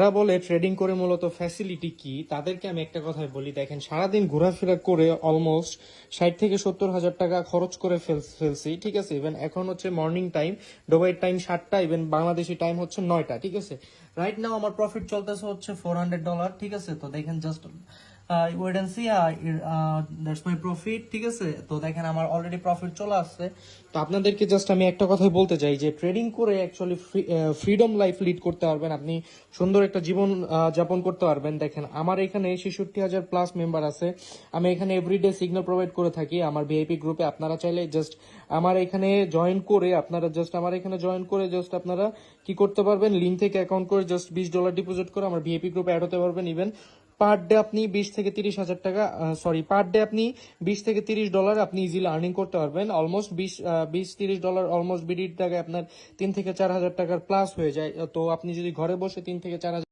যারা বলে ট্রেডিং করে মূলত ফ্যাসিলিটি কি, তাদেরকে আমি একটা কথাই বলি, দেখেন সারাদিন ঘোরাফেরা করে অলমোস্ট 60 থেকে 70 হাজার টাকা খরচ করে ফেলছি, ঠিক আছে। ইভেন এখন হচ্ছে মর্নিং টাইম, দুবাইয়ের টাইম 7টা, ইভেন বাংলাদেশি টাইম হচ্ছে 9টা, ঠিক আছে। রাইট নাও আমার প্রফিট চলতেছে হচ্ছে $400, ঠিক আছে। তো দেখেন just wait and see, that's my profit, ঠিক আছে। তো দেখেন আমার অলরেডি প্রফিট চলে আসছে। তো আপনাদেরকে জাস্ট আমি একটা কথাই বলতে চাই যে ট্রেডিং করে অ্যাকচুয়ালি ফ্রিডম লাইফ লিড করতে পারবেন, আপনি সুন্দর একটা জীবন যাপন করতে পারবেন। দেখেন আমার এখানে 66,000 প্লাস মেম্বার আছে। আমি এখানে এভরিডে সিগন্যাল প্রোভাইড করে থাকি আমার ভিআইপি গ্রুপে। আপনারা চাইলে জাস্ট আমার এখানে জয়েন করে আপনারা কি করতে পারবেন, লিঙ্ক থেকে অ্যাকাউন্ট করে জাস্ট $20 ডিপোজিট করে আমার ভিআইপি গ্রুপে অ্যাড হতে পারবেন। ইভেন পার ডে আপনি 20 থেকে 30 হাজার টাকা, পার ডে আপনি $20 থেকে $30 আপনি ইজিলি আর্নিং করতে পারবেন। অলমোস্ট $20-30 অলমোস্ট বিডির টাকায় আপনার 3 থেকে 4 হাজার টাকার প্লাস হয়ে যায়। তো আপনি যদি ঘরে বসে 3 থেকে 4 হাজার